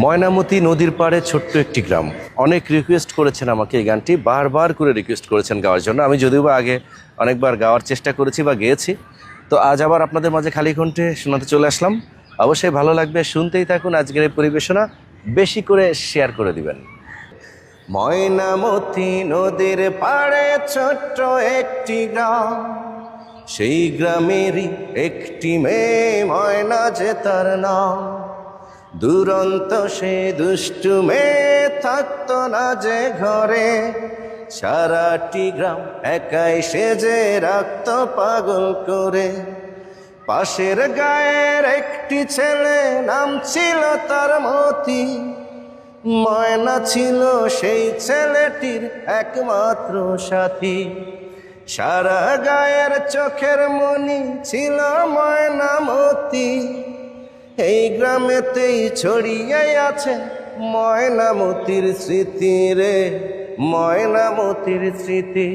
ময়নামতি নদীর পাড়ে ছোট্ট একটি গ্রাম। অনেক রিকোয়েস্ট করেছেন আমাকে এই গানটি, বারবার করে রিকোয়েস্ট করেছেন গাওয়ার জন্য। আমি যদিও বা আগে অনেকবার গাওয়ার চেষ্টা করেছি বা গেয়েছি, তো আজ আবার আপনাদের মাঝে খালি কণ্ঠে শোনাতে চলে আসলাম। অবশ্যই ভালো লাগবে, শুনতেই থাকুন। আজকের এই পরিবেশনা বেশি করে শেয়ার করে দিবেন। ময়নামতি নদীর পাড়ে ছোট্ট একটি গ্রাম, সেই গ্রামেরই একটি মেয়ে ময়না যে তার নাম। দুরন্ত সে দুষ্টু মেয়ে থাকতো না যে ঘরে, সারাটি গ্রাম একাই সেজে রাখত পাগল করে। পাশের গায়ের একটি ছেলে, নাম ছিল তার মতি। ময়না ছিল সেই ছেলেটির একমাত্র সাথী। সারা গায়ের চোখের মনি ছিল ময়নামতি। এই গ্রামেতেই ছড়িয়ে আছে ময়নামতির স্মৃতি রে, ময়নামতির স্মৃতি,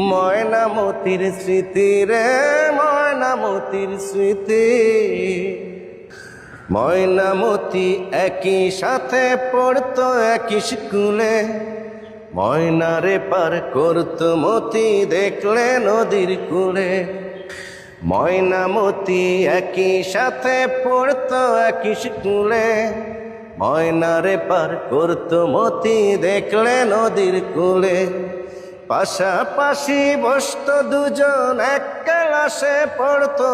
ময়নামতির স্মৃতি রে, ময়নামতির স্মৃতি। ময়নামতি একই সাথে পড়তো একই স্কুলে, ময়নারে পার করতো মতি দেখলে নদীর কূলে। ময়নামতি একই সাথে পড়তো একই স্কুলে, ময়নারে পার করতো মতি দেখলে নদীর কূলে। পাশাপাশি বসতো দুজন এক ক্লাসে পড়তো,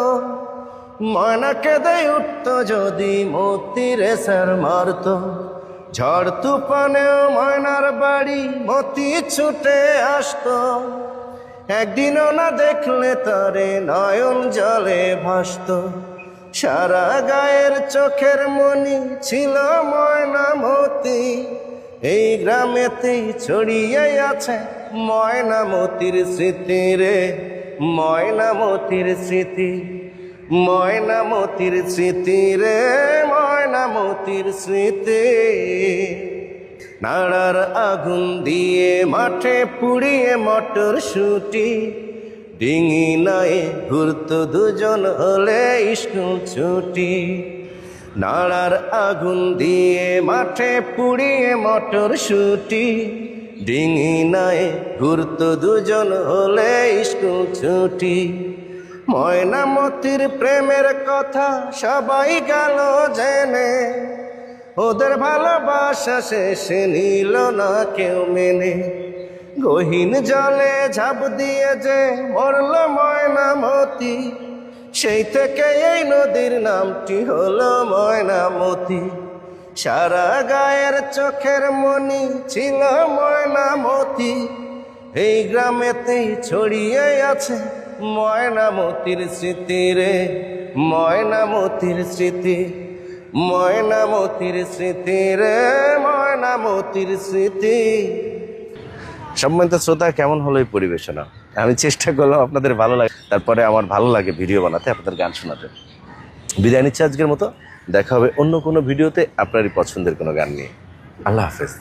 ময়নাকে দেয় উঠতো যদি মতির স্যার মারতো। ঝড় তুফানেও ময়নার বাড়ি মতি ছুটে আসতো, একদিনও না দেখলে তারে নয়ন জলে ভাসতো। সারা গায়ের চোখের মনি ছিল ময়নামতি। এই গ্রামেতেই ছড়িয়ে আছে ময়নামতির স্মৃতি রে, ময়নামতির স্মৃতি, ময়নামতির স্মৃতি রে, ময়নামতির স্মৃতি। নাড়ার আগুন দিয়ে মাঠে পুড়িয়ে মটরশুঁটি, ডিঙি নায়ে ঘুরতো দুজন হলে স্কুল ছুটি। নাড়ার আগুন দিয়ে মাঠে পুড়িয়ে মটরশুঁটি, ডিঙি নায়ে ঘুরতো দুজন হলে স্কুল ছুটি। ময়নামতির প্রেমের কথা সবাই গেল জেনে, ওদের ভালোবাসা শেষে নিল না কেউ মেনে। গহীন জলে ঝাঁপ দিয়ে যে মরল ময়নামতি, সেই থেকে এই নদীর নামটি হলো ময়নামতি। সারা গায়ের চোখের মনি ছিল ময়নামতি। এই গ্রামেতেই ছড়িয়ে আছে ময়নামতির স্মৃতি রে, ময়নামতির স্মৃতি, ময়নামতির স্মৃতি রে, ময়নামতির স্মৃতি। সম্মানিত শ্রোতা, কেমন হলো এই পরিবেশনা? আমি চেষ্টা করলাম আপনাদের ভালো লাগে, তারপরে আমার ভালো লাগে ভিডিও বানাতে, আপনাদের গান শোনাতে। বিদায় নিচ্ছি আজকের মতো। দেখা হবে অন্য কোনো ভিডিওতে আপনারই পছন্দের কোনো গান নিয়ে। আল্লাহ হাফেজ।